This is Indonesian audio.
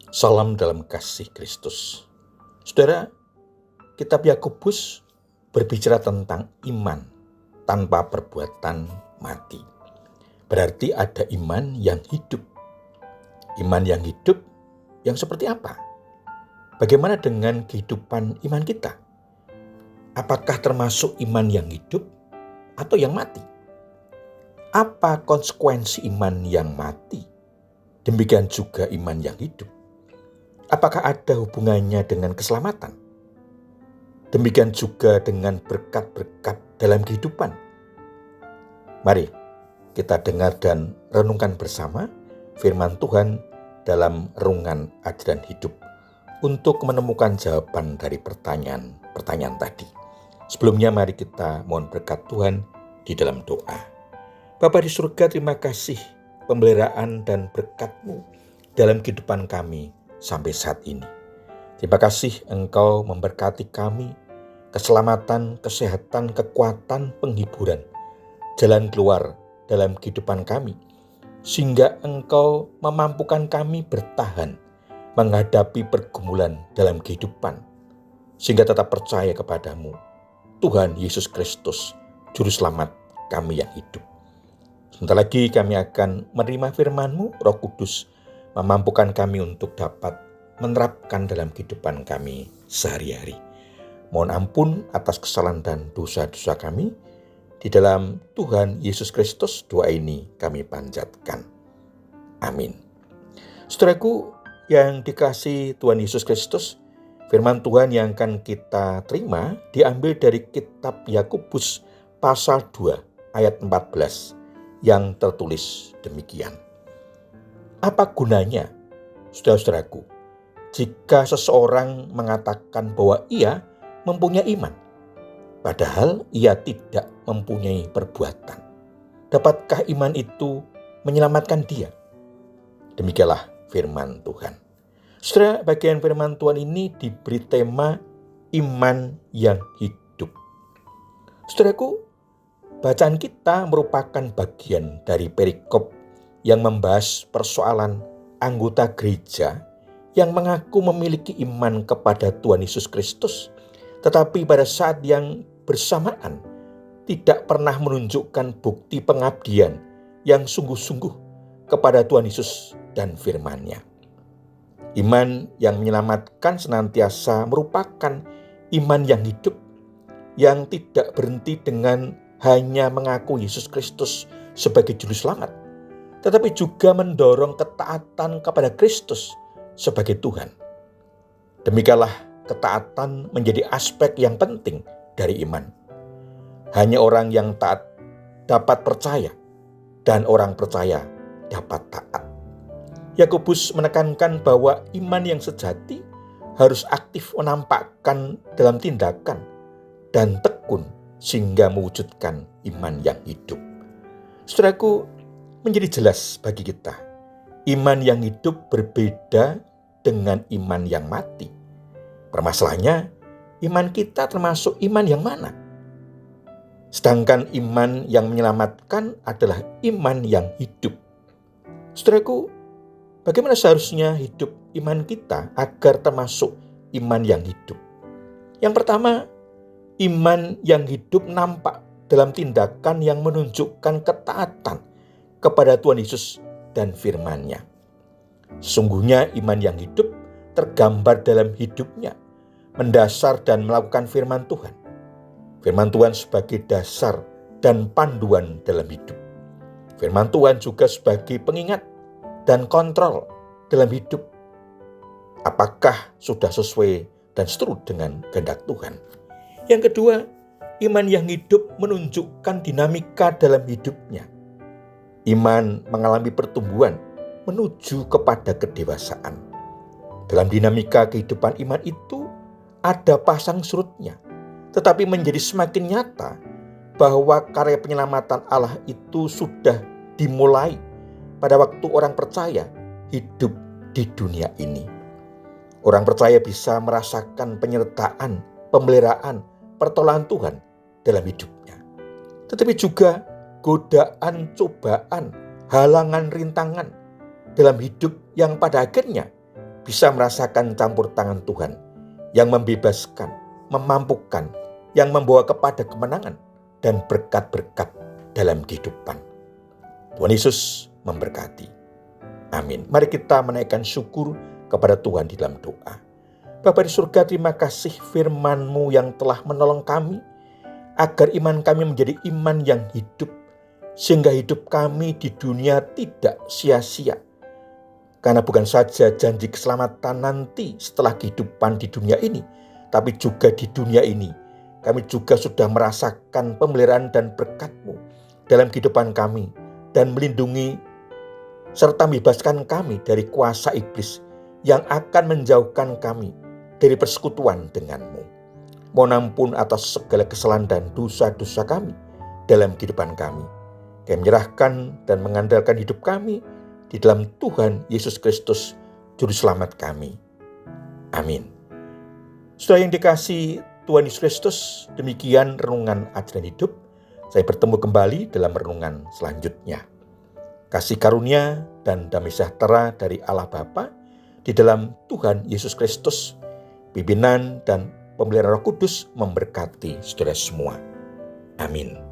Salam dalam kasih Kristus. Saudara, kitab Yakobus berbicara tentang iman tanpa perbuatan mati. Berarti ada iman yang hidup. Iman yang hidup yang seperti apa? Bagaimana dengan kehidupan iman kita? Apakah termasuk iman yang hidup atau yang mati? Apa konsekuensi iman yang mati? Demikian juga iman yang hidup. Apakah ada hubungannya dengan keselamatan? Demikian juga dengan berkat-berkat dalam kehidupan. Mari kita dengar dan renungkan bersama firman Tuhan dalam renungan ajaran hidup untuk menemukan jawaban dari pertanyaan tadi. Sebelumnya mari kita mohon berkat Tuhan di dalam doa. Bapa di surga, terima kasih pemeliharaan dan berkat-Mu dalam kehidupan kami sampai saat ini. Terima kasih Engkau memberkati kami, keselamatan, kesehatan, kekuatan, penghiburan, jalan keluar dalam kehidupan kami, sehingga Engkau memampukan kami bertahan menghadapi pergumulan dalam kehidupan, sehingga tetap percaya kepadamu, Tuhan Yesus Kristus, Juru Selamat kami yang hidup. Sebentar lagi kami akan menerima firman-Mu, Roh Kudus, memampukan kami untuk dapat menerapkan dalam kehidupan kami sehari-hari. Mohon ampun atas kesalahan dan dosa-dosa kami. Di dalam Tuhan Yesus Kristus doa ini kami panjatkan. Amin. Saudaraku yang dikasihi Tuhan Yesus Kristus, firman Tuhan yang akan kita terima diambil dari kitab Yakobus pasal 2 ayat 14 yang tertulis demikian. Apa gunanya, saudara-saudaraku, jika seseorang mengatakan bahwa ia mempunyai iman, padahal ia tidak mempunyai perbuatan? Dapatkah iman itu menyelamatkan dia? Demikianlah firman Tuhan. Saudara, bagian firman Tuhan ini diberi tema iman yang hidup. Saudaraku, bacaan kita merupakan bagian dari perikop yang membahas persoalan anggota gereja yang mengaku memiliki iman kepada Tuhan Yesus Kristus, tetapi pada saat yang bersamaan tidak pernah menunjukkan bukti pengabdian yang sungguh-sungguh kepada Tuhan Yesus dan firman-Nya. Iman yang menyelamatkan senantiasa merupakan iman yang hidup, yang tidak berhenti dengan hanya mengaku Yesus Kristus sebagai Juru Selamat, tetapi juga mendorong ketaatan kepada Kristus sebagai Tuhan. Demikianlah ketaatan menjadi aspek yang penting dari iman. Hanya orang yang taat dapat percaya, dan orang percaya dapat taat. Yakobus menekankan bahwa iman yang sejati harus aktif menampakkan dalam tindakan dan tekun sehingga mewujudkan iman yang hidup. Saudaraku, menjadi jelas bagi kita, iman yang hidup berbeda dengan iman yang mati. Permasalahannya, iman kita termasuk iman yang mana? Sedangkan iman yang menyelamatkan adalah iman yang hidup. Saudaraku, bagaimana seharusnya hidup iman kita agar termasuk iman yang hidup? Yang pertama, iman yang hidup nampak dalam tindakan yang menunjukkan ketaatan kepada Tuhan Yesus dan firman-Nya. Sesungguhnya iman yang hidup tergambar dalam hidupnya, mendasar dan melakukan firman Tuhan. Firman Tuhan sebagai dasar dan panduan dalam hidup. Firman Tuhan juga sebagai pengingat dan kontrol dalam hidup. Apakah sudah sesuai dan seturut dengan kehendak Tuhan? Yang kedua, iman yang hidup menunjukkan dinamika dalam hidupnya. Iman mengalami pertumbuhan menuju kepada kedewasaan. Dalam dinamika kehidupan iman itu ada pasang surutnya, tetapi menjadi semakin nyata bahwa karya penyelamatan Allah itu sudah dimulai pada waktu orang percaya hidup di dunia ini. Orang percaya bisa merasakan penyertaan, pemeliharaan, pertolongan Tuhan dalam hidupnya. Tetapi juga godaan, cobaan, halangan, rintangan dalam hidup yang pada akhirnya bisa merasakan campur tangan Tuhan yang membebaskan, memampukan, yang membawa kepada kemenangan dan berkat-berkat dalam kehidupan. Tuhan Yesus memberkati. Amin. Mari kita menaikkan syukur kepada Tuhan di dalam doa. Bapa di surga, terima kasih firman-Mu yang telah menolong kami, agar iman kami menjadi iman yang hidup, sehingga hidup kami di dunia tidak sia-sia. Karena bukan saja janji keselamatan nanti setelah kehidupan di dunia ini, tapi juga di dunia ini kami juga sudah merasakan pemeliharaan dan berkat-Mu dalam kehidupan kami, dan melindungi serta membebaskan kami dari kuasa iblis yang akan menjauhkan kami dari persekutuan dengan-Mu. Mohon ampun atas segala kesalahan dan dosa-dosa kami dalam kehidupan kami. Kami menyerahkan dan mengandalkan hidup kami di dalam Tuhan Yesus Kristus, Juru Selamat kami. Amin. Saudara yang dikasihi Tuhan Yesus Kristus, demikian renungan ajaran hidup. Saya bertemu kembali dalam renungan selanjutnya. Kasih karunia dan damai sejahtera dari Allah Bapa, di dalam Tuhan Yesus Kristus, pimpinan dan pemeliharaan Roh Kudus memberkati saudara semua. Amin.